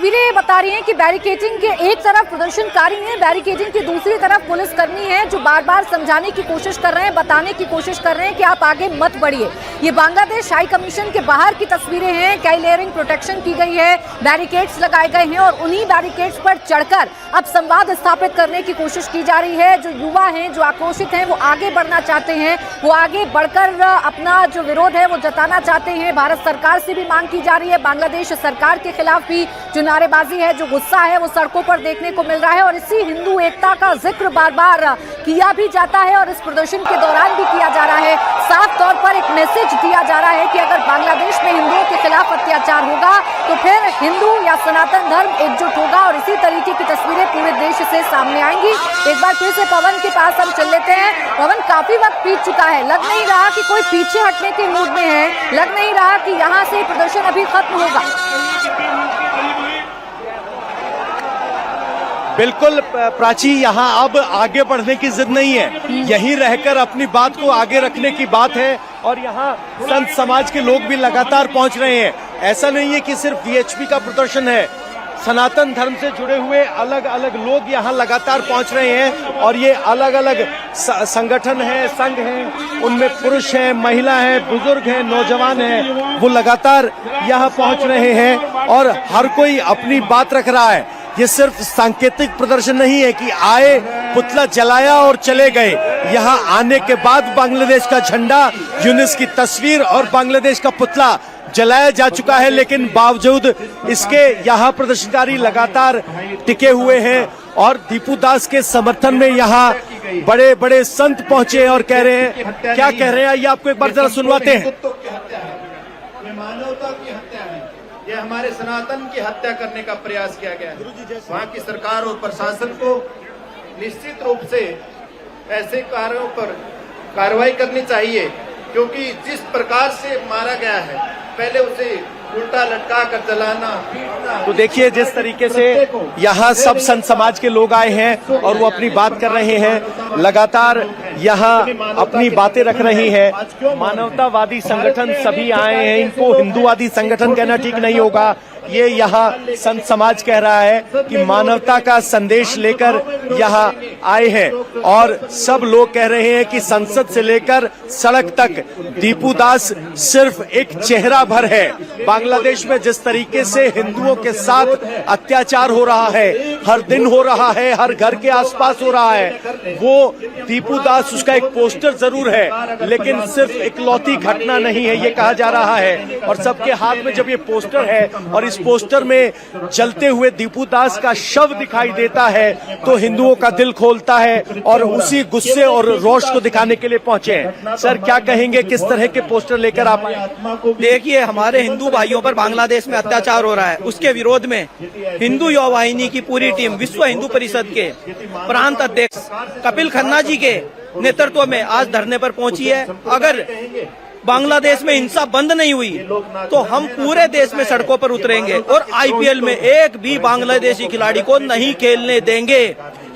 तस्वीरें बता रही हैं कि बैरिकेडिंग के एक तरफ प्रदर्शनकारी हैं, बैरिकेडिंग की दूसरी तरफ पुलिसकर्मी हैं जो बार बार समझाने की कोशिश कर रहे हैं, बताने की कोशिश कर रहे हैं कि आप आगे मत बढ़िए। ये बांग्लादेश हाई कमीशन के बाहर की तस्वीरें हैं। कई लेयरिंग प्रोटेक्शन की गई है, बैरिकेड्स लगाए गए हैं और उन्हीं बैरिकेड्स पर चढ़कर अब संवाद स्थापित करने की कोशिश की जा रही है। जो युवा हैं, जो आक्रोशित हैं, वो आगे बढ़ना चाहते हैं, वो आगे बढ़कर अपना जो विरोध है वो जताना चाहते हैं। भारत सरकार से भी मांग की जा रही है, बांग्लादेश सरकार के खिलाफ भी जो नारेबाजी है, जो गुस्सा है, वो सड़कों पर देखने को मिल रहा है और इसी हिंदू एकता का जिक्र बार बार किया भी जाता है और इस प्रदर्शन के दौरान भी किया जा रहा है। साफ तौर पर एक मैसेज दिया जा रहा है कि अगर बांग्लादेश में हिंदुओं के खिलाफ अत्याचार होगा तो फिर हिंदू या सनातन धर्म एकजुट होगा और इसी तरीके की तस्वीरें पूरे देश से सामने आएंगी। एक बार फिर से पवन के पास हम चल लेते हैं। पवन, काफी वक्त बीत चुका है, लग नहीं रहा कि कोई पीछे हटने के मूड में है, लग नहीं रहा कि यहाँ से प्रदर्शन अभी खत्म होगा। बिल्कुल प्राची, यहाँ अब आगे बढ़ने की जिद नहीं है, यहीं रहकर अपनी बात को आगे रखने की बात है और यहाँ संत समाज के लोग भी लगातार पहुंच रहे हैं। ऐसा नहीं है कि सिर्फ वीएचपी का प्रदर्शन है, सनातन धर्म से जुड़े हुए अलग अलग लोग यहाँ लगातार पहुंच रहे हैं और ये अलग अलग संगठन है, संघ हैं, उनमें पुरुष हैं, महिला हैं, बुजुर्ग हैं, नौजवान हैं, वो लगातार यहाँ पहुंच रहे हैं और हर कोई अपनी बात रख रहा है। ये सिर्फ सांकेतिक प्रदर्शन नहीं है कि आए, पुतला जलाया और चले गए। यहाँ आने के बाद बांग्लादेश का झंडा, यूनिस की तस्वीर और बांग्लादेश का पुतला जलाया जा चुका है, लेकिन बावजूद इसके यहाँ प्रदर्शनकारी लगातार टिके हुए हैं और दीपू दास के समर्थन में यहाँ बड़े बड़े संत पहुंचे और कह रहे हैं, क्या कह रहे हैं आइए आपको एक बार जरा सुनवाते हैं। मानवता की हत्या है, ये हमारे सनातन की हत्या करने का प्रयास किया गया है। वहाँ की सरकार और प्रशासन को निश्चित रूप से ऐसे कार्यों पर कार्रवाई करनी चाहिए, क्योंकि जिस प्रकार से मारा गया है, पहले उसे उल्टा लटका कर जलाना। तो देखिए जिस तरीके से यहाँ सब संत समाज के लोग आए हैं और वो अपनी बात कर रहे हैं, लगातार यहाँ अपनी बातें रख रही हैं। मानवतावादी संगठन सभी आए हैं, इनको हिंदूवादी संगठन कहना ठीक नहीं होगा। ये यहाँ संत समाज कह रहा है कि मानवता का संदेश लेकर यहाँ आए हैं और सब लोग कह रहे हैं कि संसद से लेकर सड़क तक दीपू दास सिर्फ एक चेहरा भर है। बांग्लादेश में जिस तरीके से हिंदुओं के साथ अत्याचार हो रहा है, हर दिन हो रहा है, हर घर के आसपास हो रहा है, वो दीपू दास उसका एक पोस्टर जरूर है, लेकिन सिर्फ इकलौती घटना नहीं है, ये कहा जा रहा है। और सबके हाथ में जब ये पोस्टर है और इस पोस्टर में जलते हुए दीपू दास का शव दिखाई देता है तो हिंदुओं का दिल खोलता है और उसी गुस्से और रोष को दिखाने के लिए पहुंचे हैं। सर क्या कहेंगे, किस तरह के पोस्टर लेकर आप आए? देखिए, हमारे हिंदू भाइयों पर बांग्लादेश में अत्याचार हो रहा है, उसके विरोध में हिंदू युवा वाहिनी की पूरी टीम विश्व हिंदू परिषद के प्रांत अध्यक्ष कपिल खन्ना जी के नेतृत्व में आज धरने पर पहुंची है। अगर बांग्लादेश में हिंसा बंद नहीं हुई तो हम पूरे देश में सड़कों पर उतरेंगे और आईपीएल में एक भी बांग्लादेशी खिलाड़ी को नहीं खेलने देंगे।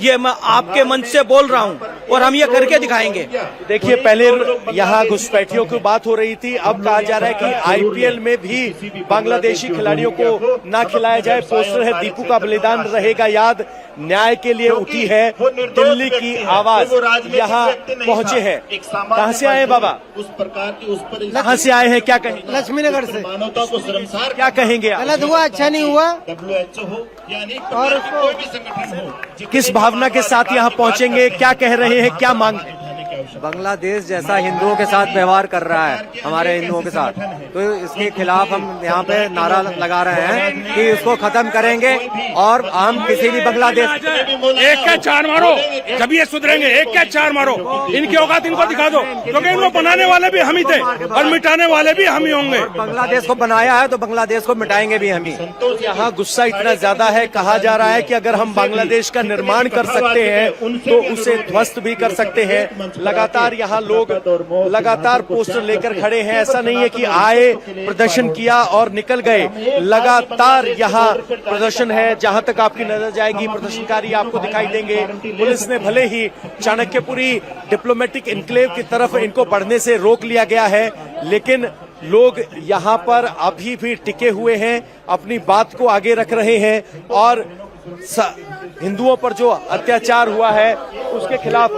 ये मैं आपके मंच से बोल रहा हूँ और हम ये करके दिखाएंगे। देखिए, पहले यहाँ घुसपैठियों की बात हो रही थी, अब कहा जा रहा है कि आईपीएल में भी बांग्लादेशी खिलाड़ियों को ना खिलाया जाए। पोस्टर है दीपू का बलिदान रहेगा याद, न्याय के लिए उठी है दिल्ली की आवाज। यहाँ पहुँचे हैं, कहाँ से आए बाबा? उस प्रकार की उस पर कहाँ से आए हैं, क्या कहेंगे? लक्ष्मीनगर से। मानवता को शर्मसार क्या कहेंगे आप? गलत हुआ, अच्छा नहीं हुआ। WHO हो या अनेक प्रकार की कोई भी संगठन हो, किस भावना के साथ यहाँ पहुँचेंगे, क्या कह रहे हैं, क्या मांग? बांग्लादेश जैसा हिंदुओं के साथ व्यवहार कर रहा है हमारे हिंदुओं के साथ, तो इसके खिलाफ हम यहाँ पे नारा लगा रहे हैं कि इसको खत्म करेंगे और हम किसी भी बांग्लादेश एक के चार मारो, जब ये सुधरेंगे। एक के चार मारो, इनकी औकात इनको दिखा दो, क्योंकि इनको बनाने वाले भी हम ही थे और मिटाने वाले भी हम ही होंगे। बांग्लादेश को बनाया है तो बांग्लादेश को मिटाएंगे भी हम ही। यहाँ गुस्सा इतना ज्यादा है, कहा जा रहा है कि अगर हम बांग्लादेश का निर्माण कर सकते हैं तो उसे ध्वस्त भी कर सकते हैं। लगातार यहाँ लोग लगातार पोस्टर लेकर खड़े हैं। ऐसा नहीं है कि आए, प्रदर्शन किया और निकल गए, लगातार यहाँ प्रदर्शन है। जहां तक आपकी नजर जाएगी प्रदर्शनकारी आपको दिखाई देंगे। पुलिस ने भले ही चाणक्यपुरी डिप्लोमेटिक इनक्लेव की तरफ इनको बढ़ने से रोक लिया गया है, लेकिन लोग यहाँ पर अभी भी टिके हुए हैं, अपनी बात को आगे रख रहे हैं और हिंदुओं पर जो अत्याचार हुआ है उसके खिलाफ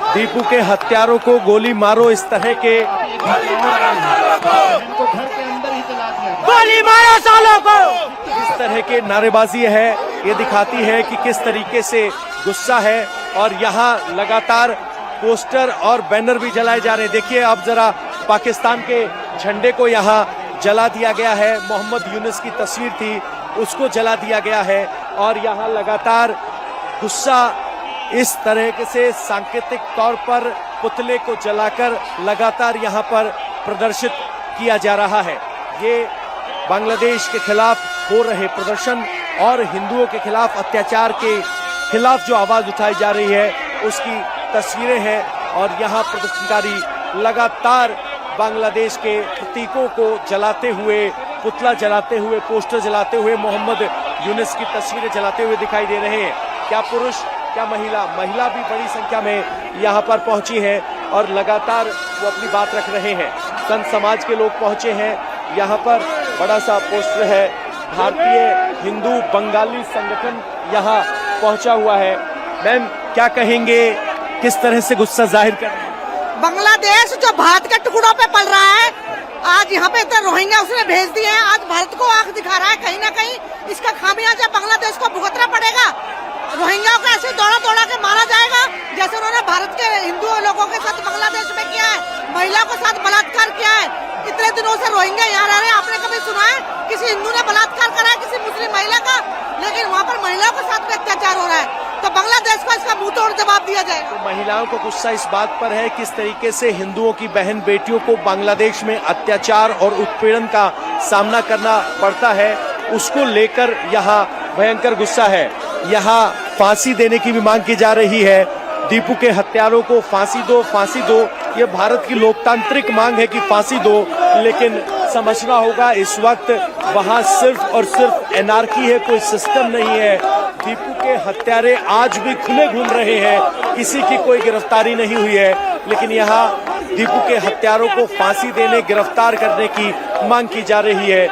दीपू के हत्यारों को गोली मारो, इस तरह के गोली मारो सालों को, इस तरह के नारेबाजी है। ये दिखाती है कि किस तरीके से गुस्सा है और यहाँ लगातार पोस्टर और बैनर भी जलाए जा रहे हैं। देखिए अब जरा पाकिस्तान के झंडे को यहाँ जला दिया गया है, मोहम्मद यूनुस की तस्वीर थी उसको जला दिया गया है और यहाँ लगातार गुस्सा इस तरह से सांकेतिक तौर पर पुतले को जलाकर लगातार यहाँ पर प्रदर्शित किया जा रहा है। ये बांग्लादेश के खिलाफ हो रहे प्रदर्शन और हिंदुओं के खिलाफ अत्याचार के खिलाफ जो आवाज उठाई जा रही है उसकी तस्वीरें हैं और यहाँ प्रदर्शनकारी लगातार बांग्लादेश के प्रतीकों को जलाते हुए, पुतला जलाते हुए, पोस्टर जलाते हुए, मोहम्मद यूनुस की तस्वीरें जलाते हुए दिखाई दे रहे हैं। क्या पुरुष क्या महिला भी बड़ी संख्या में यहाँ पर पहुंची है और लगातार वो अपनी बात रख रहे हैं। संत समाज के लोग पहुंचे हैं, यहाँ पर बड़ा सा पोस्टर है, भारतीय हिंदू बंगाली संगठन यहाँ पहुंचा हुआ है। मैम क्या कहेंगे, किस तरह से गुस्सा जाहिर कर रहे हैं? बांग्लादेश जो भारत के टुकड़ों पे पल रहा है, आज यहाँ पे इतने रोहिंग्या उसने भेज दिए हैं, आज भारत को आंख दिखा रहा है। कहीं ना कहीं इसका खामियाजा बांग्लादेश को भुगतना पड़ेगा। रोहिंग्याओं को ऐसे दौड़ा दौड़ा के मारा जाएगा जैसे उन्होंने भारत के हिंदू लोगों के साथ बांग्लादेश में किया है, महिला के साथ बलात्कार किया है। इतने दिनों से रोहिंग्या यहाँ रह रहे हैं, आपने कभी सुना है किसी हिंदू ने बलात्कार करा है किसी मुस्लिम महिला का? लेकिन वहाँ पर महिलाओं के साथ भी अत्याचार हो रहा है, तो बांग्लादेश को इसका मुंह तोड़ जवाब दिया जाएगा। तो महिलाओं को गुस्सा इस बात पर है किस तरीके से हिंदुओं की बहन बेटियों को बांग्लादेश में अत्याचार और उत्पीड़न का सामना करना पड़ता है, उसको लेकर यहाँ भयंकर गुस्सा है। यहाँ फांसी देने की भी मांग की जा रही है। दीपू के हत्यारों को फांसी दो, फांसी दो। ये भारत की लोकतांत्रिक मांग है कि फांसी दो, लेकिन समझना होगा इस वक्त वहाँ सिर्फ और सिर्फ एनार्की है, कोई सिस्टम नहीं है। दीपू के हत्यारे आज भी खुले घूम रहे हैं, किसी की कोई गिरफ्तारी नहीं हुई है, लेकिन यहाँ दीपू के हत्यारों को फांसी देने, गिरफ्तार करने की मांग की जा रही है।